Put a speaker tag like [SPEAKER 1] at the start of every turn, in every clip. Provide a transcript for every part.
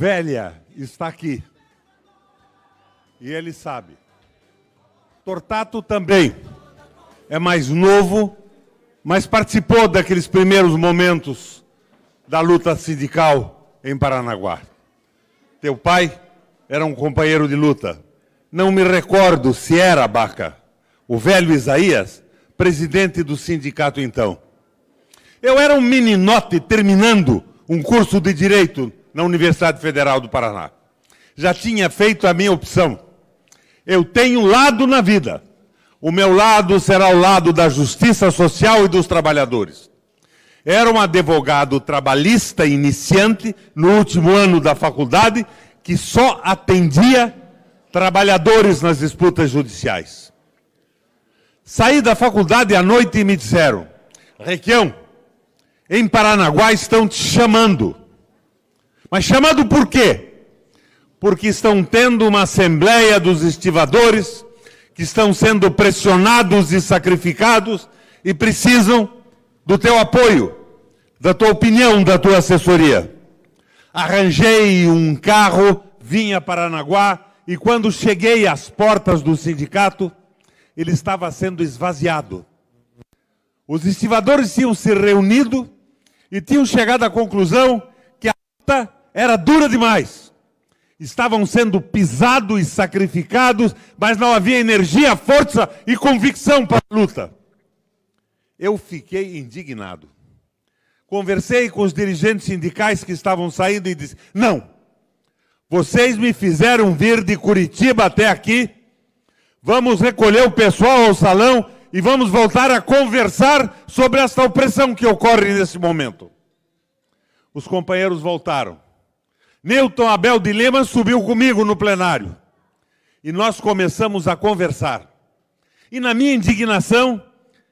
[SPEAKER 1] Velha está aqui. E ele sabe. Tortato também é mais novo, mas participou daqueles primeiros momentos da luta sindical em Paranaguá. Teu pai era um companheiro de luta. Não me recordo se era, Baca, o velho Isaías, presidente do sindicato então. Eu era um meninote terminando um curso de Direito na Universidade Federal do Paraná. Já tinha feito a minha opção. Eu tenho um lado na vida. O meu lado será o lado da justiça social e dos trabalhadores. Era um advogado trabalhista iniciante no último ano da faculdade que só atendia trabalhadores nas disputas judiciais. Saí da faculdade à noite e me disseram: Requião, em Paranaguá estão te chamando. Mas chamando por quê? Porque estão tendo uma assembleia dos estivadores que estão sendo pressionados e sacrificados e precisam do teu apoio, da tua opinião, da tua assessoria. Arranjei um carro, vim a Paranaguá e quando cheguei às portas do sindicato, ele estava sendo esvaziado. Os estivadores tinham se reunido e tinham chegado à conclusão que a luta era dura demais. Estavam sendo pisados e sacrificados, mas não havia energia, força e convicção para a luta. Eu fiquei indignado. Conversei com os dirigentes sindicais que estavam saindo e disse: não, vocês me fizeram vir de Curitiba até aqui, vamos recolher o pessoal ao salão e vamos voltar a conversar sobre esta opressão que ocorre nesse momento. Os companheiros voltaram. Newton Abel de Lima subiu comigo no plenário. E nós começamos a conversar. E na minha indignação,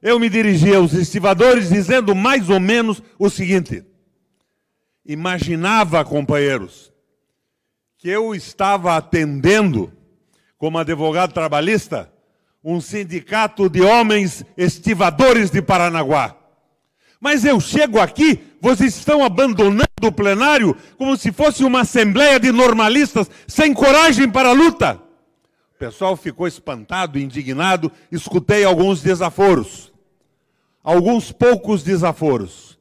[SPEAKER 1] eu me dirigi aos estivadores dizendo mais ou menos o seguinte: imaginava, companheiros, que eu estava atendendo, como advogado trabalhista, um sindicato de homens estivadores de Paranaguá. Mas eu chego aqui, vocês estão abandonando o plenário como se fosse uma assembleia de normalistas sem coragem para a luta. O pessoal ficou espantado, indignado, escutei alguns desaforos. Alguns poucos desaforos.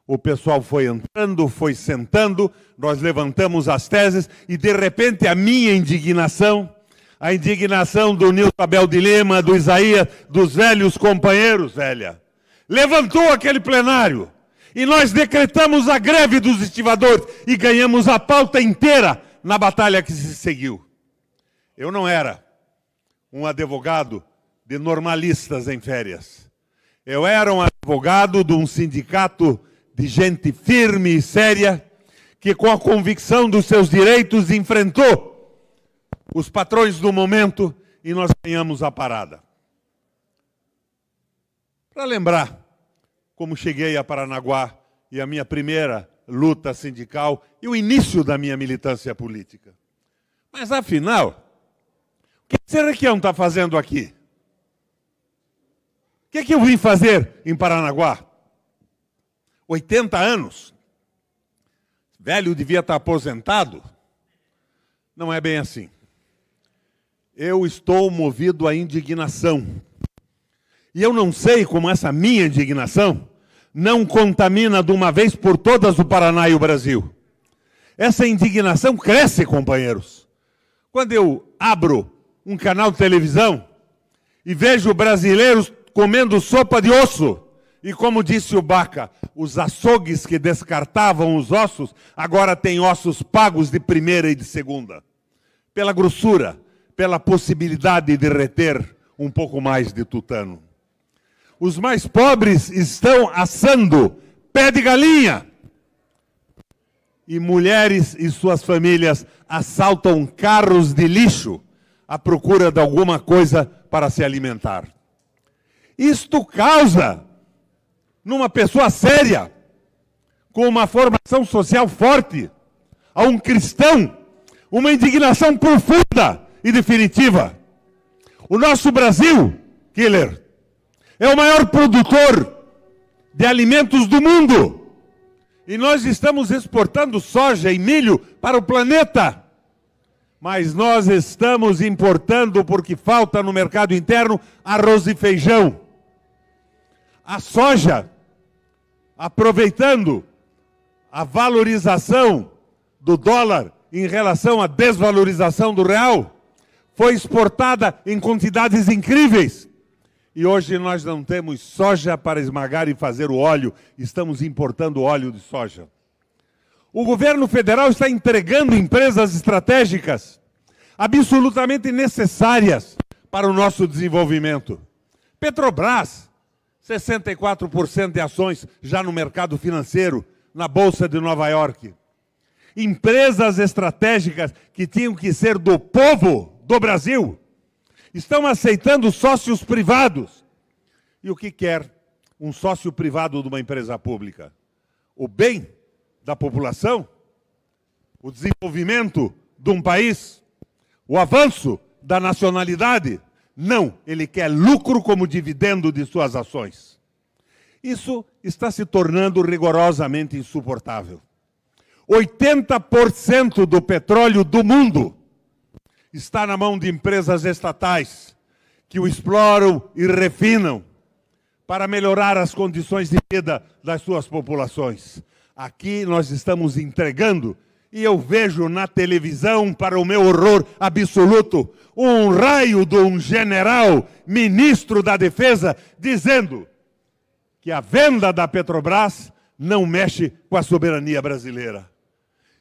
[SPEAKER 1] O pessoal foi entrando, foi sentando, nós levantamos as teses e de repente a minha indignação, a indignação do Nilton Abel de Lima, do Isaías, dos velhos companheiros, velha, levantou aquele plenário e nós decretamos a greve dos estivadores e ganhamos a pauta inteira na batalha que se seguiu. Eu não era um advogado de normalistas em férias. Eu era um advogado de um sindicato de gente firme e séria que, com a convicção dos seus direitos, enfrentou os patrões do momento e nós ganhamos a parada. Para lembrar como cheguei a Paranaguá e a minha primeira luta sindical e o início da minha militância política. Mas, afinal, o que esse Requião está fazendo aqui? O que eu vim fazer em Paranaguá? 80 anos? Velho devia estar aposentado? Não é bem assim. Eu estou movido à indignação. E eu não sei como essa minha indignação não contamina de uma vez por todas o Paraná e o Brasil. Essa indignação cresce, companheiros. Quando eu abro um canal de televisão e vejo brasileiros comendo sopa de osso, e como disse o Baca, os açougues que descartavam os ossos, agora têm ossos pagos de primeira e de segunda. Pela grossura, pela possibilidade de reter um pouco mais de tutano. Os mais pobres estão assando pé de galinha. E mulheres e suas famílias assaltam carros de lixo à procura de alguma coisa para se alimentar. Isto causa, numa pessoa séria, com uma formação social forte, a um cristão, uma indignação profunda e definitiva. O nosso Brasil, Killer, é o maior produtor de alimentos do mundo. E nós estamos exportando soja e milho para o planeta. Mas nós estamos importando, porque falta no mercado interno, arroz e feijão. A soja, aproveitando a valorização do dólar em relação à desvalorização do real, foi exportada em quantidades incríveis. E hoje nós não temos soja para esmagar e fazer o óleo, estamos importando óleo de soja. O governo federal está entregando empresas estratégicas absolutamente necessárias para o nosso desenvolvimento. Petrobras, 64% de ações já no mercado financeiro, na Bolsa de Nova York. Empresas estratégicas que tinham que ser do povo do Brasil, estão aceitando sócios privados. E o que quer um sócio privado de uma empresa pública? O bem da população? O desenvolvimento de um país? O avanço da nacionalidade? Não, ele quer lucro como dividendo de suas ações. Isso está se tornando rigorosamente insuportável. 80% do petróleo do mundo está na mão de empresas estatais que o exploram e refinam para melhorar as condições de vida das suas populações. Aqui nós estamos entregando, e eu vejo na televisão, para o meu horror absoluto, um raio de um general, ministro da Defesa, dizendo que a venda da Petrobras não mexe com a soberania brasileira.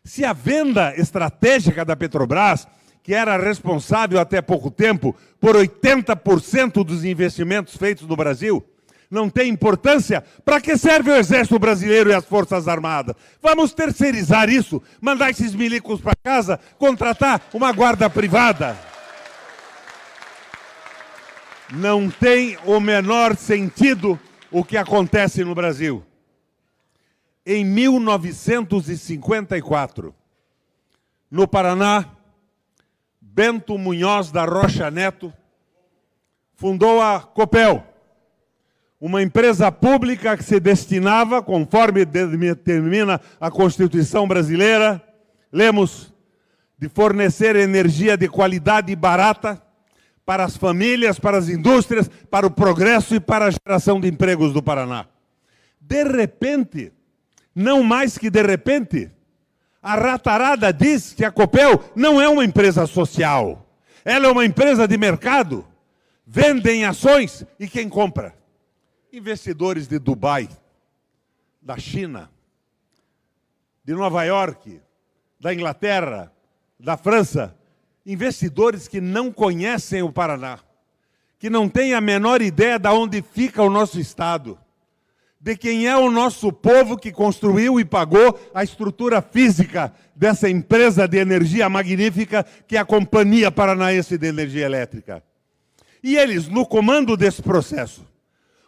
[SPEAKER 1] Se a venda estratégica da Petrobras, que era responsável até pouco tempo por 80% dos investimentos feitos no Brasil, não tem importância, para que serve o Exército Brasileiro e as Forças Armadas? Vamos terceirizar isso, mandar esses milicos para casa, contratar uma guarda privada. Não tem o menor sentido o que acontece no Brasil. Em 1954, no Paraná, Bento Munhoz da Rocha Neto fundou a Copel, uma empresa pública que se destinava, conforme determina a Constituição brasileira, lemos, de fornecer energia de qualidade e barata para as famílias, para as indústrias, para o progresso e para a geração de empregos do Paraná. De repente, não mais que de repente, a ratarada diz que a Copel não é uma empresa social. Ela é uma empresa de mercado. Vendem ações e quem compra? Investidores de Dubai, da China, de Nova York, da Inglaterra, da França. Investidores que não conhecem o Paraná, que não têm a menor ideia de onde fica o nosso Estado, de quem é o nosso povo que construiu e pagou a estrutura física dessa empresa de energia magnífica que é a Companhia Paranaense de Energia Elétrica. E eles, no comando desse processo,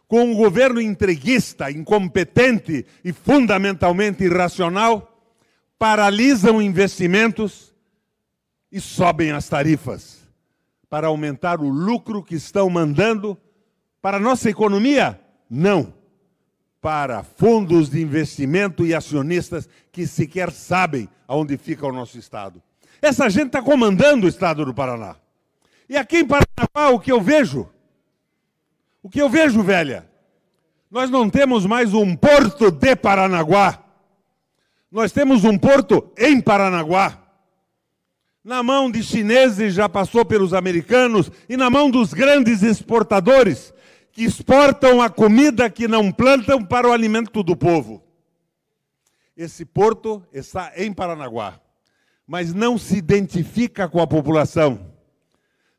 [SPEAKER 1] com um governo entreguista, incompetente e fundamentalmente irracional, paralisam investimentos e sobem as tarifas para aumentar o lucro que estão mandando para a nossa economia? Não. Para fundos de investimento e acionistas que sequer sabem aonde fica o nosso Estado. Essa gente está comandando o Estado do Paraná. E aqui em Paranaguá, o que eu vejo, velha, nós não temos mais um porto de Paranaguá. Nós temos um porto em Paranaguá. Na mão de chineses, já passou pelos americanos, e na mão dos grandes exportadores, que exportam a comida que não plantam para o alimento do povo. Esse porto está em Paranaguá, mas não se identifica com a população.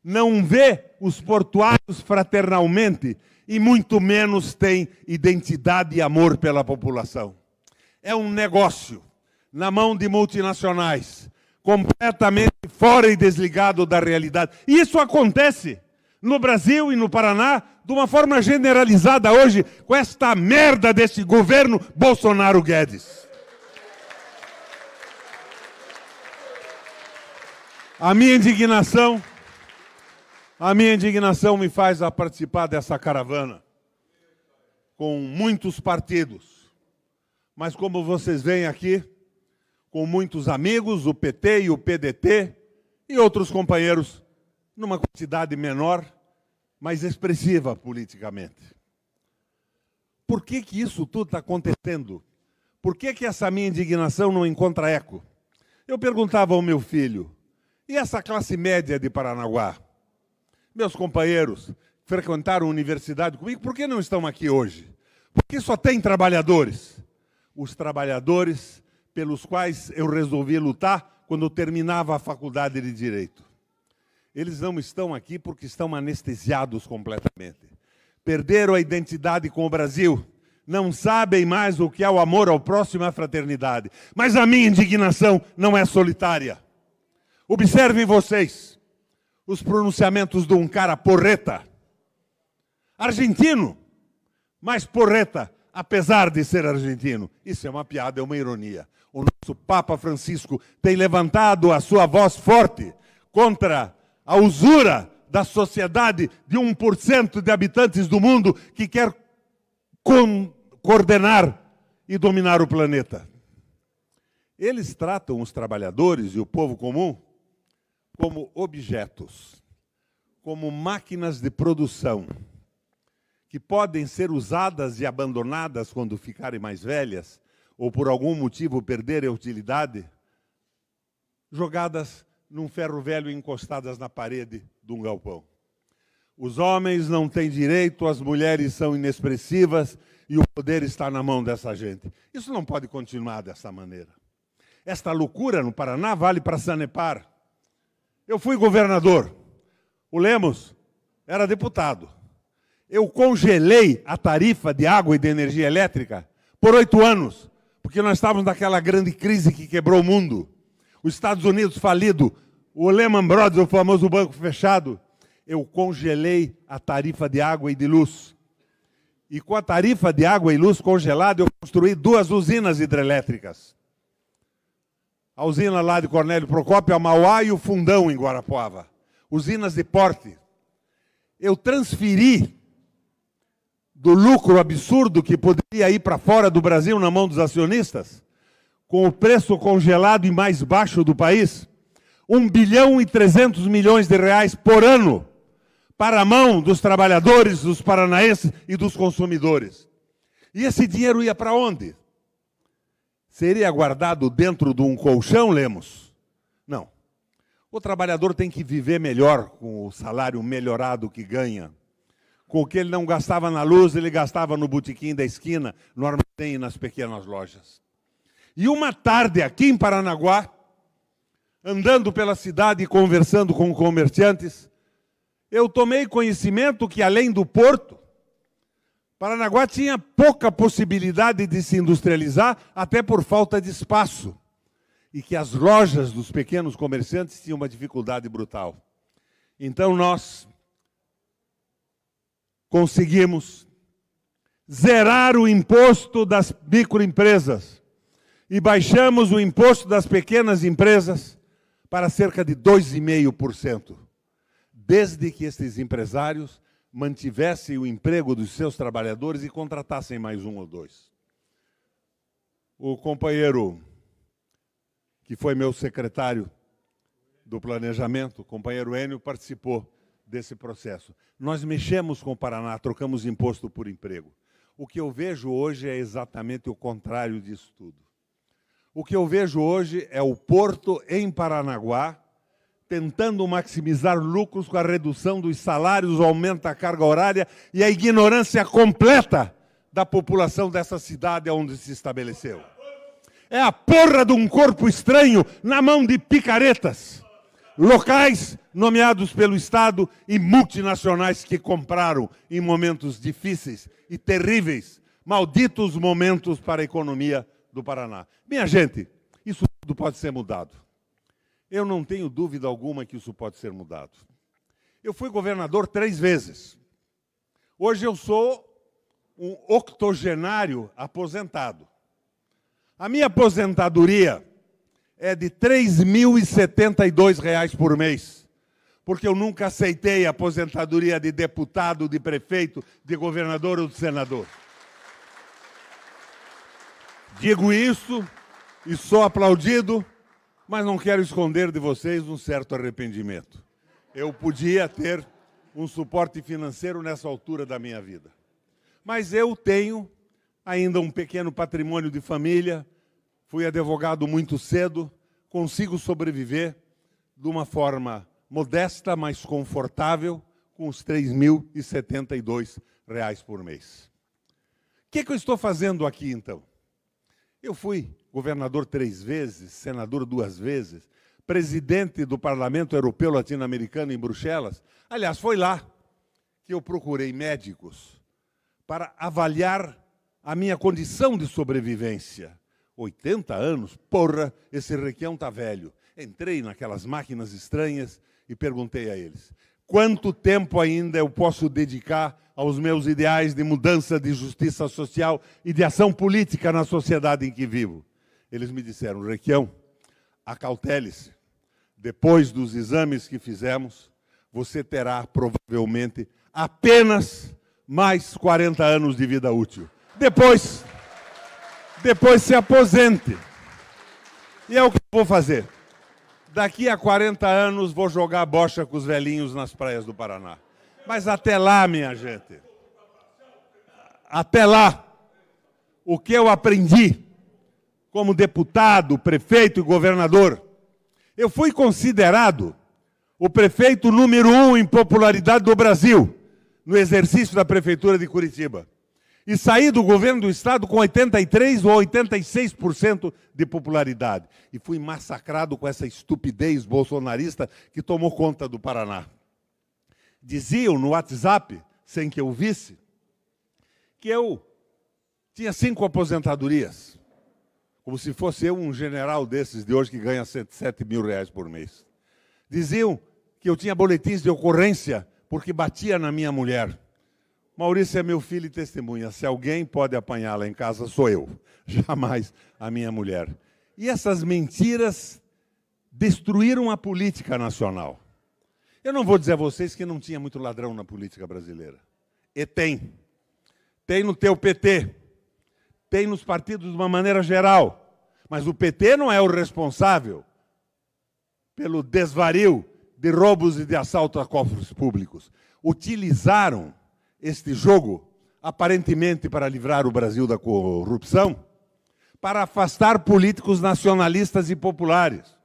[SPEAKER 1] Não vê os portuários fraternalmente e muito menos tem identidade e amor pela população. É um negócio na mão de multinacionais, completamente fora e desligado da realidade. E isso acontece no Brasil e no Paraná de uma forma generalizada hoje com esta merda desse governo Bolsonaro Guedes. A minha indignação me faz a participar dessa caravana com muitos partidos, mas como vocês veem aqui, com muitos amigos, o PT e o PDT e outros companheiros, numa quantidade menor, mas expressiva politicamente. Por que que isso tudo está acontecendo? Por que que essa minha indignação não encontra eco? Eu perguntava ao meu filho, e essa classe média de Paranaguá? Meus companheiros frequentaram a universidade comigo, por que não estão aqui hoje? Porque só tem trabalhadores. Os trabalhadores pelos quais eu resolvi lutar quando eu terminava a faculdade de Direito. Eles não estão aqui porque estão anestesiados completamente. Perderam a identidade com o Brasil. Não sabem mais o que é o amor ao próximo e a fraternidade. Mas a minha indignação não é solitária. Observem vocês os pronunciamentos de um cara porreta. Argentino, mas porreta, apesar de ser argentino. Isso é uma piada, é uma ironia. O nosso Papa Francisco tem levantado a sua voz forte contra a usura da sociedade de 1% de habitantes do mundo que quer coordenar e dominar o planeta. Eles tratam os trabalhadores e o povo comum como objetos, como máquinas de produção, que podem ser usadas e abandonadas quando ficarem mais velhas, ou por algum motivo perderem a utilidade, jogadas num ferro velho e encostadas na parede de um galpão. Os homens não têm direito, as mulheres são inexpressivas e o poder está na mão dessa gente. Isso não pode continuar dessa maneira. Esta loucura no Paraná vale para Sanepar. Eu fui governador, o Lemos era deputado. Eu congelei a tarifa de água e de energia elétrica por 8 anos, porque nós estávamos naquela grande crise que quebrou o mundo. Os Estados Unidos falido, o Lehman Brothers, o famoso banco fechado. Eu congelei a tarifa de água e de luz. E com a tarifa de água e luz congelada, eu construí 2 usinas hidrelétricas. A usina lá de Cornélio Procópio, a Mauá, e o Fundão, em Guarapuava. Usinas de porte. Eu transferi do lucro absurdo que poderia ir para fora do Brasil na mão dos acionistas, com o preço congelado e mais baixo do país, 1 bilhão e 300 milhões de reais por ano para a mão dos trabalhadores, dos paranaenses e dos consumidores. E esse dinheiro ia para onde? Seria guardado dentro de um colchão, Lemos? Não. O trabalhador tem que viver melhor com o salário melhorado que ganha. Com o que ele não gastava na luz, ele gastava no botequim da esquina, no armazém e nas pequenas lojas. E uma tarde aqui em Paranaguá, andando pela cidade e conversando com comerciantes, eu tomei conhecimento que, além do porto, Paranaguá tinha pouca possibilidade de se industrializar, até por falta de espaço. E que as lojas dos pequenos comerciantes tinham uma dificuldade brutal. Então nós conseguimos zerar o imposto das microempresas e baixamos o imposto das pequenas empresas para cerca de 2,5%, desde que esses empresários mantivessem o emprego dos seus trabalhadores e contratassem mais 1 ou 2. O companheiro que foi meu secretário do planejamento, o companheiro Enio, participou desse processo. Nós mexemos com o Paraná, trocamos imposto por emprego. O que eu vejo hoje é exatamente o contrário disso tudo. O que eu vejo hoje é o porto em Paranaguá tentando maximizar lucros com a redução dos salários, o aumento da carga horária e a ignorância completa da população dessa cidade onde se estabeleceu. É a porra de um corpo estranho na mão de picaretas, locais nomeados pelo Estado e multinacionais que compraram em momentos difíceis e terríveis, malditos momentos para a economia do Paraná. Minha gente, isso tudo pode ser mudado. Eu não tenho dúvida alguma que isso pode ser mudado. Eu fui governador 3 vezes. Hoje eu sou um octogenário aposentado. A minha aposentadoria é de R$ 3.072 por mês, porque eu nunca aceitei a aposentadoria de deputado, de prefeito, de governador ou de senador. Digo isso e sou aplaudido, mas não quero esconder de vocês um certo arrependimento. Eu podia ter um suporte financeiro nessa altura da minha vida. Mas eu tenho ainda um pequeno patrimônio de família, fui advogado muito cedo, consigo sobreviver de uma forma modesta, mas confortável, com os R$ 3.072 por mês. O que eu estou fazendo aqui, então? Eu fui governador 3 vezes, senador 2 vezes, presidente do Parlamento Europeu Latino-Americano em Bruxelas. Aliás, foi lá que eu procurei médicos para avaliar a minha condição de sobrevivência. 80 anos, porra, esse Requião tá velho. Entrei naquelas máquinas estranhas e perguntei a eles: quanto tempo ainda eu posso dedicar aos meus ideais de mudança, de justiça social e de ação política na sociedade em que vivo? Eles me disseram: Requião, acautele-se. Depois dos exames que fizemos, você terá provavelmente apenas mais 40 anos de vida útil. Depois se aposente. E é o que eu vou fazer. Daqui a 40 anos vou jogar bocha com os velhinhos nas praias do Paraná. Mas até lá, minha gente, até lá, o que eu aprendi como deputado, prefeito e governador, eu fui considerado o prefeito número 1 em popularidade do Brasil, no exercício da Prefeitura de Curitiba. E saí do governo do Estado com 83% ou 86% de popularidade. E fui massacrado com essa estupidez bolsonarista que tomou conta do Paraná. Diziam no WhatsApp, sem que eu visse, que eu tinha 5 aposentadorias. Como se fosse eu um general desses de hoje que ganha R$7.000 por mês. Diziam que eu tinha boletins de ocorrência porque batia na minha mulher. Maurício é meu filho e testemunha. Se alguém pode apanhá-la em casa, sou eu. Jamais a minha mulher. E essas mentiras destruíram a política nacional. Eu não vou dizer a vocês que não tinha muito ladrão na política brasileira. E tem. Tem no teu PT. Tem nos partidos de uma maneira geral. Mas o PT não é o responsável pelo desvario de roubos e de assalto a cofres públicos. Utilizaram este jogo, aparentemente para livrar o Brasil da corrupção, para afastar políticos nacionalistas e populares,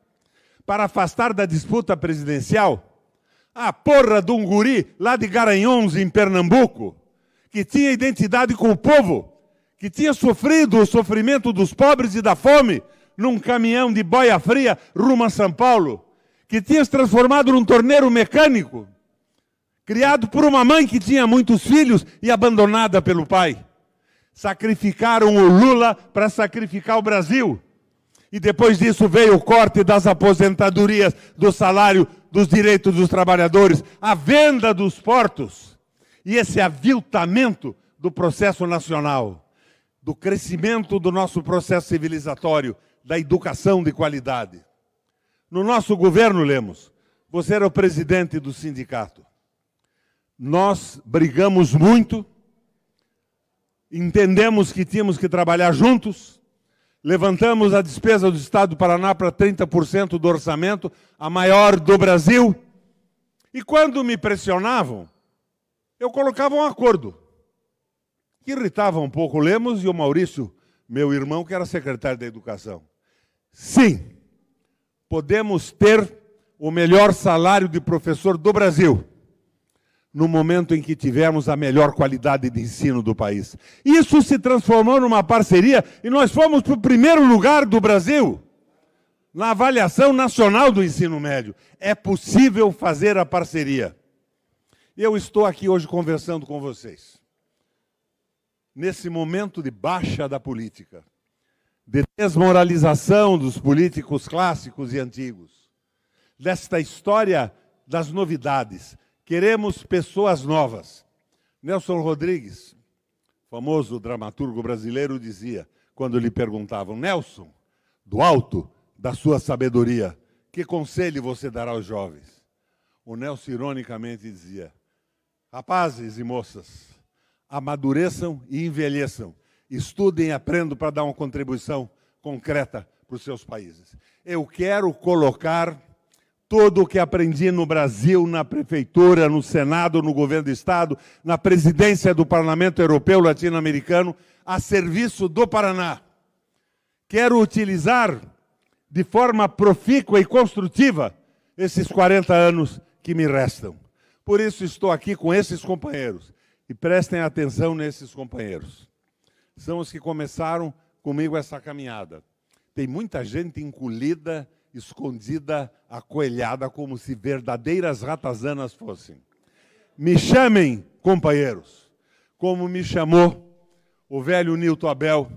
[SPEAKER 1] para afastar da disputa presidencial a porra de um guri lá de Garanhuns, em Pernambuco, que tinha identidade com o povo, que tinha sofrido o sofrimento dos pobres e da fome num caminhão de boia fria rumo a São Paulo, que tinha se transformado num torneiro mecânico, criado por uma mãe que tinha muitos filhos e abandonada pelo pai. Sacrificaram o Lula para sacrificar o Brasil. E depois disso veio o corte das aposentadorias, do salário, dos direitos dos trabalhadores, a venda dos portos. E esse aviltamento do processo nacional, do crescimento do nosso processo civilizatório, da educação de qualidade. No nosso governo, Lemos, você era o presidente do sindicato. Nós brigamos muito, entendemos que tínhamos que trabalhar juntos, levantamos a despesa do Estado do Paraná para 30% do orçamento, a maior do Brasil, e quando me pressionavam, eu colocava um acordo, que irritava um pouco o Lemos e o Maurício, meu irmão, que era secretário da Educação. Sim, podemos ter o melhor salário de professor do Brasil, no momento em que tivermos a melhor qualidade de ensino do país. Isso se transformou numa parceria e nós fomos para o primeiro lugar do Brasil na avaliação nacional do ensino médio. É possível fazer a parceria. Eu estou aqui hoje conversando com vocês. Nesse momento de baixa da política, de desmoralização dos políticos clássicos e antigos, desta história das novidades. Queremos pessoas novas. Nelson Rodrigues, famoso dramaturgo brasileiro, dizia, quando lhe perguntavam: Nelson, do alto da sua sabedoria, que conselho você dará aos jovens? O Nelson ironicamente dizia: rapazes e moças, amadureçam e envelheçam, Estudem e aprendam para dar uma contribuição concreta para os seus países. Eu quero colocar tudo o que aprendi no Brasil, na prefeitura, no Senado, no governo do Estado, na presidência do Parlamento Europeu Latino-Americano, a serviço do Paraná. Quero utilizar de forma profícua e construtiva esses 40 anos que me restam. Por isso estou aqui com esses companheiros. E prestem atenção nesses companheiros. São os que começaram comigo essa caminhada. Tem muita gente encolhida, escondida, acoelhada, como se verdadeiras ratazanas fossem. Me chamem, companheiros, como me chamou o velho Nilton Abel,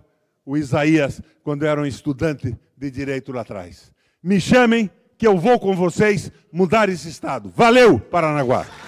[SPEAKER 1] o Isaías, quando eu era um estudante de direito lá atrás. Me chamem, que eu vou com vocês mudar esse estado. Valeu, Paranaguá!